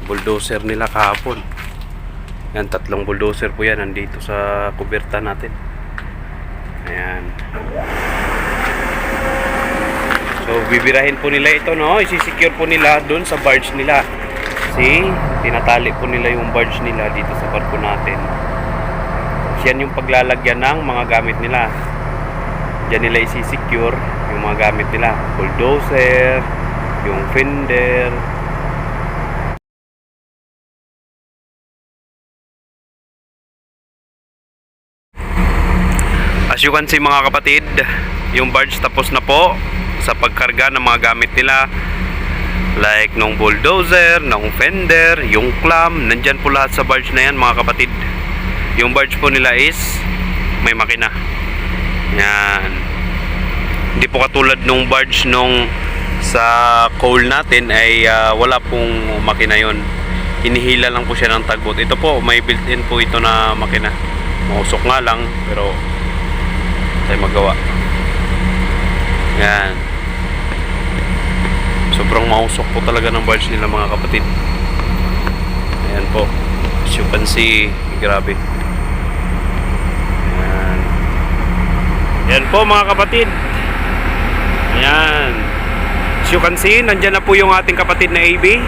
Speaker 1: bulldozer nila kahapon. Yan, 3 bulldozer po yan nandito sa kuberta natin. Ayan. So bibirahin po nila ito, isisecure po nila doon sa barge nila. See, tinatali po nila yung barge nila dito sa barko natin. Yan yung paglalagyan ng mga gamit nila. Diyan nila isisecure yung mga gamit nila. Bulldozer, yung fender. As you can see mga kapatid, yung barge tapos na po sa pagkarga ng mga gamit nila. Like nung bulldozer, nung fender, yung clam, nandyan po lahat sa barge na yan mga kapatid. Yung barge po nila is may makina. Yan. Hindi po katulad nung barge nung sa coal natin ay wala pong makina yon. Hinihila lang po siya ng tugboat. Ito po may built-in po ito na makina. Mausok nga lang pero tayo magawa. Yan. Sobrang mausok po talaga ng barge nila mga kapatid. Ayan po. As you can see, grabe. Ayan. Ayan po mga kapatid. Ayan. As you can see, nandyan na po yung ating kapatid na AB.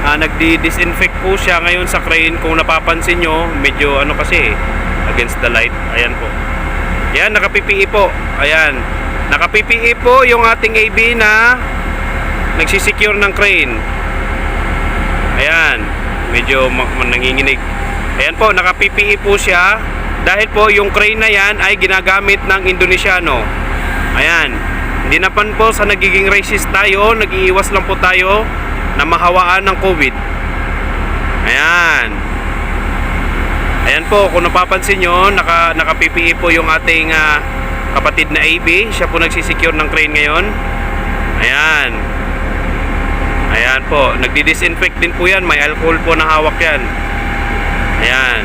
Speaker 1: Nagdi-disinfect po siya ngayon sa crane. Kung napapansin nyo, medyo kasi against the light. Ayan po. Ayan, naka-PPE po. Ayan. Naka-PPE po yung ating AB na nagsisecure ng crane. Ayan. Medyo nanginginig. Ayan po, naka-PPE po siya. Dahil po yung crane na yan ay ginagamit ng Indonesiano. Ayan. Hindi naman po sa nagiging racist tayo. Nag-iiwas lang po tayo na mahawaan ng COVID. Ayan. Ayan po, kung napapansin nyo, naka-PPE po yung ating kapatid na AB. Siya po nagsisecure ng crane ngayon. Ayan. Ayan po, nagdi-disinfect din po yan. May alcohol po na hawak yan. Ayan.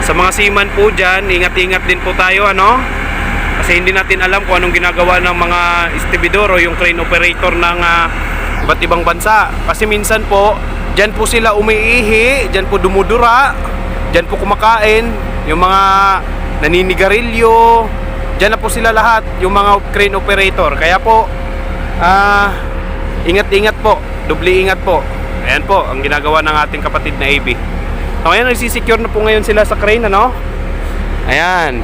Speaker 1: Sa mga seaman po dyan, ingat-ingat din po tayo, kasi hindi natin alam kung anong ginagawa ng mga estibidor o yung crane operator ng iba't ibang bansa. Kasi minsan po, dyan po sila umiihi, dyan po dumudura, dyan po kumakain, yung mga naninigarilyo, dyan na po sila lahat, yung mga crane operator. Kaya po, ingat-ingat po, doble ingat po. Ayan po, ang ginagawa ng ating kapatid na AB. So, ngayon, nagsisecure na po ngayon sila sa crane, Ayan.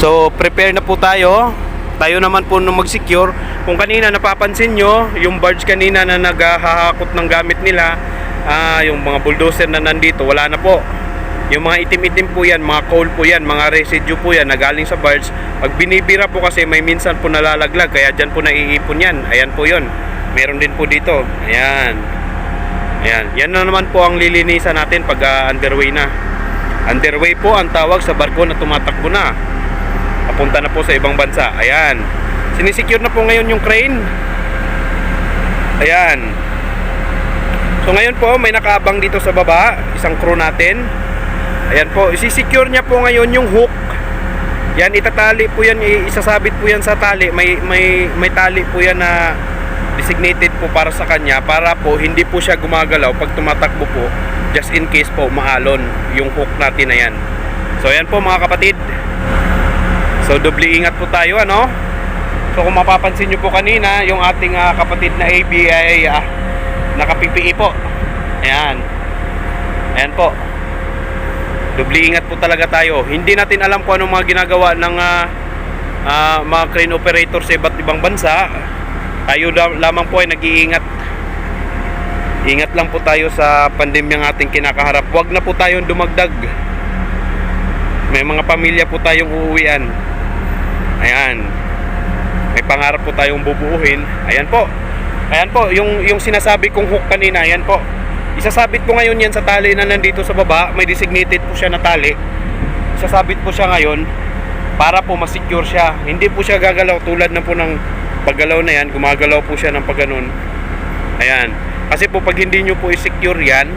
Speaker 1: So, prepare na po tayo. Tayo naman po nung mag-secure. Kung kanina, napapansin nyo, yung barge kanina na naghahakot ng gamit nila, yung mga bulldozer na nandito, wala na po. Yung mga itim-itim po yan, mga coal po yan, mga residue po yan na galing sa barge. Pag binibira po kasi may minsan po nalalaglag, kaya dyan po naiipon yan. Ayan po yun. Meron din po dito. Ayan. Ayan. Yan na naman po ang lilinisan natin pag underway na. Underway po ang tawag sa barko na tumatakbo na. Papunta na po sa ibang bansa. Ayan. Sinisecure na po ngayon yung crane. Ayan. So ngayon po may nakaabang dito sa baba, isang crew natin. Ayan po, isisecure niya po ngayon yung hook. Yan, itatali po yan, isasabit po yan sa tali. May tali po yan na designated po para sa kanya, para po hindi po siya gumagalaw pag tumatakbo po, just in case po maalon yung hook natin na yan. So ayan po mga kapatid. So doble ingat po tayo, So kung mapapansin nyo po kanina, yung ating kapatid na AB ay naka-PPE po. Ayan. Ayan po. Doble ingat po talaga tayo. Hindi natin alam kung anong mga ginagawa ng mga crane operator sa iba't ibang bansa. Tayo lamang po ay nag-iingat. Ingat lang po tayo sa pandemyang ating kinakaharap. Huwag na po tayong dumagdag. May mga pamilya po tayong uuwian. Ayan. May pangarap po tayong bubuuhin. Ayan po. Ayan po, yung sinasabi kong hook kanina, ayan po. Isasabit ko ngayon yan sa tali na nandito sa baba. May designated po siya na tali. Isasabit po siya ngayon para po masecure siya. Hindi po siya gagalaw tulad na po ng paggalaw na yan. Gumagalaw po siya ng pagganon. Ayan. Kasi po pag hindi nyo po i-secure yan,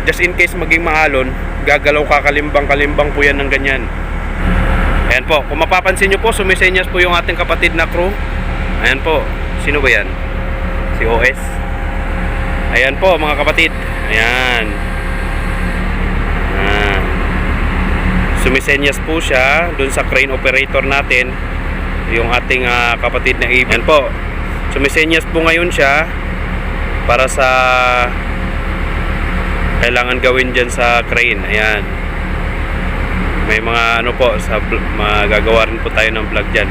Speaker 1: just in case maging maalon, gagalaw kakalimbang-kalimbang po yan ng ganyan. Ayan po, kung mapapansin nyo po, sumisenyas po yung ating kapatid na crew. Ayan po, sino ba yan? Si OS. Ayan po mga kapatid. Ayan. Sumisenyas po siya dun sa crane operator natin, yung ating kapatid na Abe. Ayan po, sumisenyas po ngayon siya para sa kailangan gawin dyan sa crane. Ayan. May mga ano po, magagawa rin po tayo ng vlog dyan.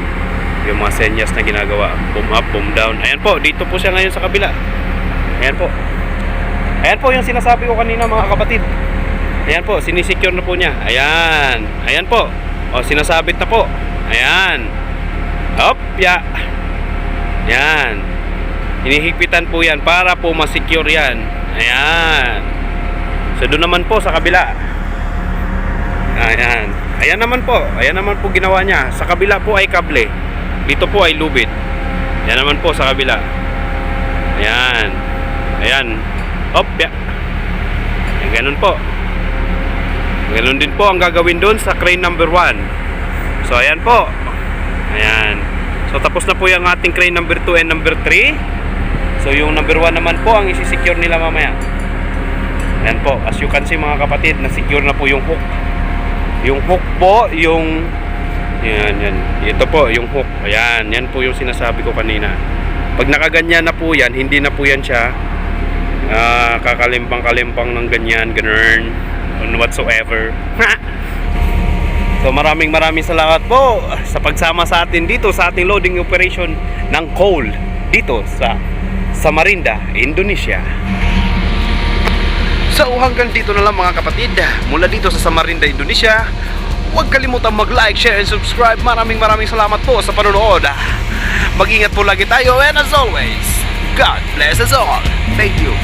Speaker 1: Yung mga senyas na ginagawa. Boom up, boom down. Ayan po, dito po siya ngayon sa kabila. Ayan po. Ayan po yung sinasabi ko kanina mga kapatid. Ayan po, sinisecure na po niya. Ayan. Ayan po. O, sinasabit na po. Ayan. Hop, ya. Ayan. Hinihigpitan po yan para po masecure yan. Ayan. So doon naman po sa kabila. Ayan. Ayan naman po. Ayan naman po ginawa niya. Sa kabila po ay kable. Dito po ay lubid. Ayan naman po sa kabila. Ayan. Ayan. Hop, ya. Ayan, ganun po. Ganun din po ang gagawin doon sa crane number 1. So ayan po. Ayan. So tapos na po yung ating crane number 2 and number 3. So yung number 1 naman po ang isi-secure nila mamaya. Ayan po, as you can see mga kapatid, na-secure na po yung hook. Yung hook po, yung yan. Ito po, yung hook. Ayan, yan po yung sinasabi ko kanina. Pag nakaganyan na po yan, hindi na po yan siya kakalimpang-kalimpang ng ganyan, ganun, whatsoever. So maraming salamat po sa pagsama sa atin dito sa ating loading operation ng coal dito sa Samarinda, Indonesia. So hanggang dito na lang mga kapatid, mula dito sa Samarinda, Indonesia. Huwag kalimutang mag-like, share, and subscribe. Maraming salamat po sa panonood. Mag-ingat po lagi tayo, and as always, God bless us all. Thank you.